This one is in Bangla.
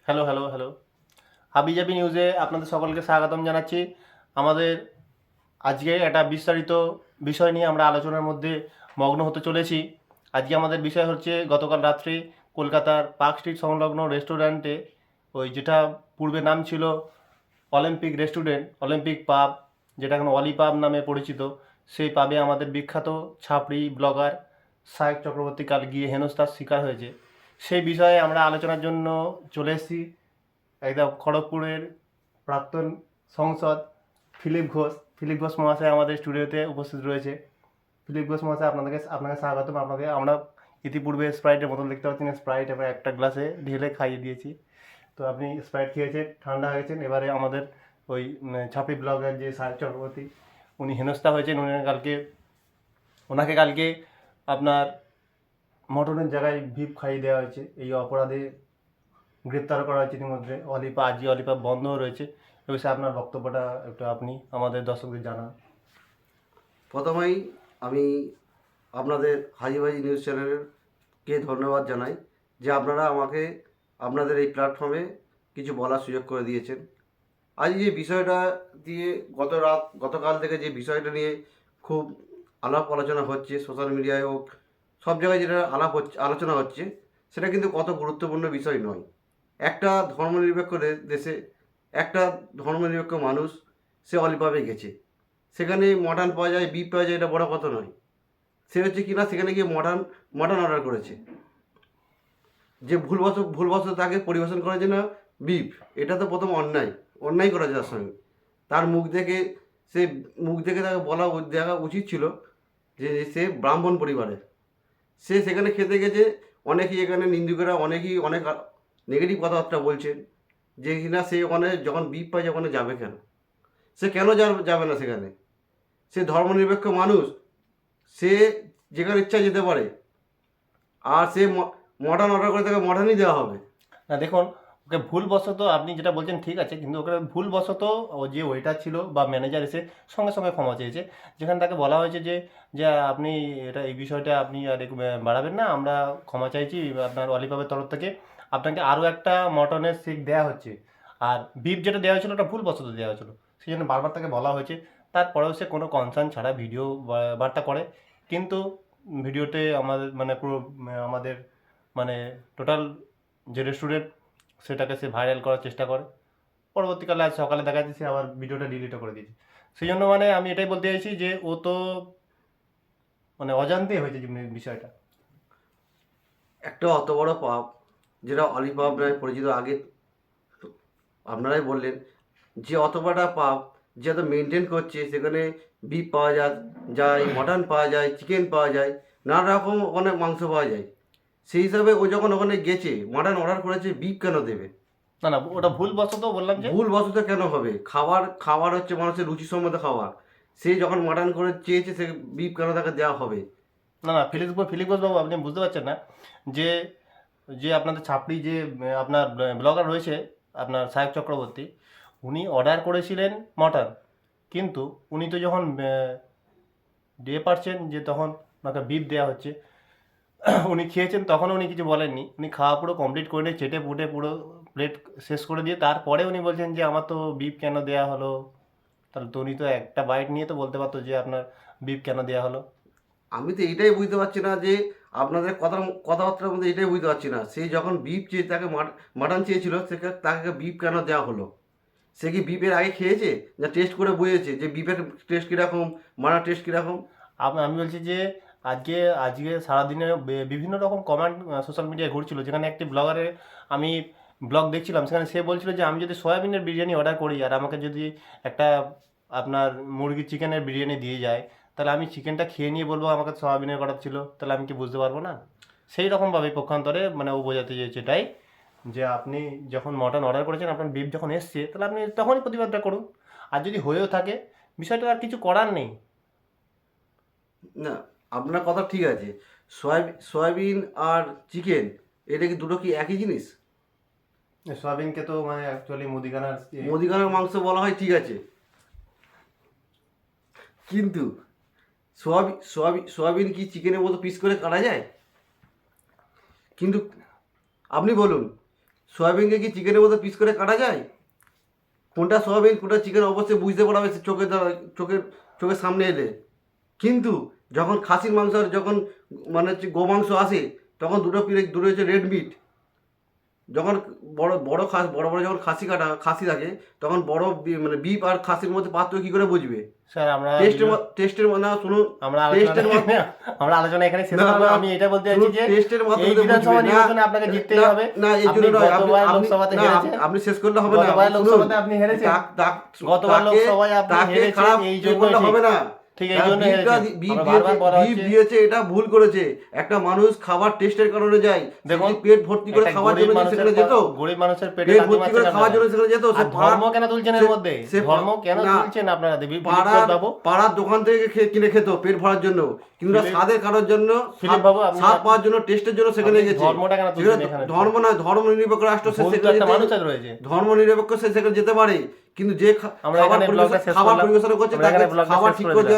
Hello, hello, hello. হাবিজাবি নিউজে আপনাদের সকলকে স্বাগতম জানাচ্ছি। আমাদের আজকে একটা বিস্তারিত বিষয় নিয়ে আমরা আলোচনার মধ্যে মগ্ন হতে চলেছি। আজকে আমাদের বিষয় হচ্ছে গতকাল রাত্রে কলকাতার পার্ক স্ট্রিট সংলগ্ন রেস্টুরেন্টে যেটা পূর্বে নাম ছিল অলিম্পিক রেস্টুরেন্ট, অলিম্পিক পাব, যেটা এখন অলি পাব নামে পরিচিত, সেই পাবে আমাদের বিখ্যাত ছাপড়ি ব্লগার সাহেব চক্রবর্তী কাল গিয়ে হেনস্থার শিকার হয়েছে। সেই বিষয়ে আমরা আলোচনার জন্য চলে এসেছি একদম খড়গপুরের প্রাক্তন সংসদ ফিলিপ ঘোষ মহাশয় আমাদের স্টুডিওতে উপস্থিত রয়েছে। ফিলিপ ঘোষ মহাশয় আপনাকে স্বাগতম। আমরা ইতিপূর্বে স্প্রাইটের বোতল দেখতে পাচ্ছেন, স্প্রাইট এবার একটা গ্লাসে ঢেলে খাইয়ে দিয়েছি। তো আপনি স্প্রাইট খেয়েছেন, ঠান্ডা হয়ে গেছেন। এবারে আমাদের ছাপি ব্লগার যে সাহেব চক্রবর্তী, উনি হেনস্থা হয়েছেন। ওনাকে কালকে আপনার মটনের জায়গায় ভিপ খাইয়ে দেওয়া হয়েছে। এই অপরাধে গ্রেপ্তার করা হয়েছে ইতিমধ্যে। অলিপা বন্ধও রয়েছে। এ বিষয়ে আপনার বক্তব্যটা একটু আপনি আমাদের দর্শকদের জানান। প্রথমেই আমি আপনাদের হাজিবাজি নিউজ চ্যানেলকে ধন্যবাদ জানাই যে আপনারা আমাকে আপনাদের এই প্ল্যাটফর্মে কিছু বলার সুযোগ করে দিয়েছেন। আজ যে বিষয়টা দিয়ে গতকাল থেকে যে বিষয়টা নিয়ে খুব আলাপ আলোচনা হচ্ছে সোশ্যাল মিডিয়ায় হোক, সব জায়গায় যেটা আলোচনা হচ্ছে, সেটা কিন্তু কত গুরুত্বপূর্ণ বিষয় নয়। একটা ধর্মনিরপেক্ষ দেশে একটা ধর্মনিরপেক্ষ মানুষ সে অলিভাবে গেছে, সেখানে মটন পাওয়া যায়, বিফ পাওয়া যায়, এটা বড় কথা নয়। সে হচ্ছে কি না, সেখানে গিয়ে মটন অর্ডার করেছে, যে ভুলবশত তাকে পরিবেশন করেছে না বিফ। এটা তো প্রথম অন্যায় করেছে তার সঙ্গে। তার মুখ দেখে তাকে দেখা উচিত ছিল যে সে ব্রাহ্মণ পরিবারের। সে সেখানে খেতে গেছে। অনেকেই এখানে নিন্দুকেরা অনেকেই অনেক নেগেটিভ কথাবার্তা বলছেন যে কিনা সে ওখানে যখন বিফ পায় ওখানে যাবে কেন, সে কেন যাবে না সেখানে। সে ধর্মনিরপেক্ষ মানুষ, সে যেখানে ইচ্ছা যেতে পারে। আর সে মটন অর্ডার করে তাকে মটনই দেওয়া হবে। না দেখুন, ওকে ভুলবশত আপনি যেটা বলছেন ঠিক আছে, কিন্তু ওকে ভুলবশত ও যে ওয়েটার ছিল বা ম্যানেজার এসে সঙ্গে সঙ্গে ক্ষমা চেয়েছে। যেখানে তাকে বলা হয়েছে যে যে আপনি এই বিষয়টা আপনি আর বাড়াবেন না, আমরা ক্ষমা চাইছি আপনার অলিভাবের তরফ থেকে। আপনাকে আরও একটা মটনের শিক দেওয়া হচ্ছে। আর বিফ যেটা দেওয়া হয়েছিল ওটা ভুলবশত দেওয়া হয়েছিল, সেই জন্য বারবার তাকে বলা হয়েছে। তারপরেও সে কোনো কনসার্ন ছাড়া ভিডিও বার্তা করে। কিন্তু ভিডিওতে আমাদের পুরো আমাদের মানে টোটাল যে রেস্টুরেন্ট, সেটাকে সে ভাইরাল করার চেষ্টা করে। পরবর্তীকালে আজ সকালে দেখা যাচ্ছে সে আবার ভিডিওটা ডিলিটও করে দিয়েছে। সেই জন্য আমি এটাই বলতে চাইছি যে ও তো অজান্তেই হয়েছে বিষয়টা। একটা অত বড় পাপ, যেটা অলিপাপ নামে পরিচিত, আগে আপনারাই বললেন যে অত বড় পাপ, যে এত মেনটেন করছে, সেখানে বিফ পাওয়া যায়, মটন পাওয়া যায়, চিকেন পাওয়া যায়, নানা রকম অনেক মাংস পাওয়া যায়। সেই হিসাবে ও যখন ওখানে গেছে, মটন অর্ডার করেছে, বিফ কেন দেবে? না না, ওটা ভুলবশত বললাম যে। ভুলবশত কেন হবে? খাবার হচ্ছে মানুষের রুচিসম্মত খাবার। সে যখন মাটন করে চেয়েছে, সে বিফ কেন তাকে দেওয়া হবে? না না, ফিলিপ ঘোষ বাবু, আপনি বুঝতে পারছেন না যে যে আপনাদের ছাপড়ি যে আপনার ব্লগার রয়েছে, আপনার সাহেব চক্রবর্তী, উনি অর্ডার করেছিলেন মটন। কিন্তু উনি তো যখন দিয়ে পারছেন যে তখন ওনাকে বিফ দেওয়া হচ্ছে, উনি খেয়েছেন, তখন উনি কিছু বলেননি। উনি খাওয়া পুরো কমপ্লিট করে নিয়ে চেটে পুটে পুরো প্লেট শেষ করে দিয়ে তারপরে উনি বলছেন যে আমার তো বিফ কেন দেওয়া হলো। তাহলে তো উনি তো একটা বাইট নিয়ে তো বলতে পারতো যে আপনার বিফ কেন দেওয়া হলো। আমি তো এটাই বুঝতে পারছি না যে আপনাদের কথাবার্তার মধ্যে এটাই বুঝতে পারছি না। সে যখন বিফ চেয়ে তাকে মাটন চেয়েছিল, তাকে বিফ কেন দেওয়া হলো? সে কি বিফের আগে খেয়েছে, না টেস্ট করে বুঝেছে যে বিফের টেস্ট কীরকম, মাটার টেস্ট কীরকম? আমি বলছি যে আজকে আজকে সারাদিনে বিভিন্ন রকম কমেন্ট সোশ্যাল মিডিয়ায় ঘুরছিল, যেখানে একটি ব্লগারের আমি ব্লগ দেখছিলাম, সেখানে সে বলছিল যে আমি যদি সয়াবিনের বিরিয়ানি অর্ডার করি আর আমাকে যদি একটা আপনার মুরগি চিকেনের বিরিয়ানি দিয়ে যায়, তাহলে আমি চিকেনটা খেয়ে নিয়ে বলবো আমাকে সয়াবিনের অর্ডার ছিল, তাহলে আমি কি বুঝতে পারবো না? সেই রকমভাবে পক্ষান্তরে ও বোঝাতে চেয়েছে এটাই, যে আপনি যখন মটন অর্ডার করেছেন, আপনার বিফ যখন এসছে, তাহলে আপনি তখনই প্রতিবাদটা করুন। আর যদি হয়েও থাকে, বিষয়টা আর কিছু করার নেই। না, আপনার কথা ঠিক আছে। সয়াবিন আর চিকেন, এটা কি দুটো কি একই জিনিস? সয়াবিনকে তো অ্যাকচুয়ালি মুদিখানার মুদিখানার মাংস বলা হয়, ঠিক আছে, কিন্তু সোয়াবিন কি চিকেনের মতো পিস করে কাটা যায়? কিন্তু আপনি বলুন, সয়াবিনকে কি চিকেনের মতো পিস করে কাটা যায়? কোনটা সয়াবিন কোনটা চিকেন অবশ্যই বুঝতে পারা যাবে চোখের সামনে এলে। কিন্তু যখন খাসির মাংস আর যখন মানে হচ্ছে গোমাংস আসে, তখন দুটো হচ্ছে রেড মিট। যখন বড় বড় যখন খাসি থাকে, তখন মানে বিপ আর খাসির মধ্যে পার্থক্য কি করে বুঝবে? স্যার আমরা টেস্টের মানে শুনুন, আমরা টেস্টের আমরা আলোচনা এখানে শেষ করব। আমি এটা বলতে চাইছি যে টেস্টের এই মাধ্যমে বিধানসভা নির্বাচনে আপনাকে জিততেই হবে। না এই জন্য নয়, গতবার লোকসভাতে হেরেছেন, আপনি শেষ করলে হবে না। গতবার লোকসভাতে আপনি হেরেছেন, গতবার লোকসভায় আপনি হেরেছেন, এই জন্য হবে না। ঠিক এই জন্য হেরেছেন। বিপ বারবার বলা হচ্ছে দিয়েছে, এটা ভুল করেছে। একটা মানুষ খাবার টেস্টের কারণে যায়, দেখুন পেট ভর্তি করে খাওয়ার জন্য সেখানে যেত, গরিব মানুষের পেটে পেট লাথি ভর্তি করে মারছেন খাওয়ার জন্য আপনারা। সেখানে যেত। আর ধর্ম কেন তুলছেন এর মধ্যে? ধর্ম কেন না, তুলছেন আপনারা? দেবী বাবু পাড়ার দোকান থেকে কিনে খেত পেট ভরার জন্য, কিন্তু স্বাদের কারোর জন্য, ফিলিপ বাবু, আপনি স্বাদ পাওয়ার জন্য, টেস্টের জন্য সেখানে গেছে। ধর্মটা কেন তুলছেন এখানে? ধর্ম না, ধর্ম নিরপেক্ষ রাষ্ট্র, সে ভুল তো সেখানে একটা যেতে- মানুষের রয়েছে। ধর্ম নিরপেক্ষ সে সেখানে যেতে পারে, কিন্তু যে আমরা এখানে ব্লগটা শেষ খাবার করলাম। পরিবেশন করছে আমরা তাকে এখানে ব্লগটা খাবার শেষ ঠিক করে করে দিলাম। দেওয়া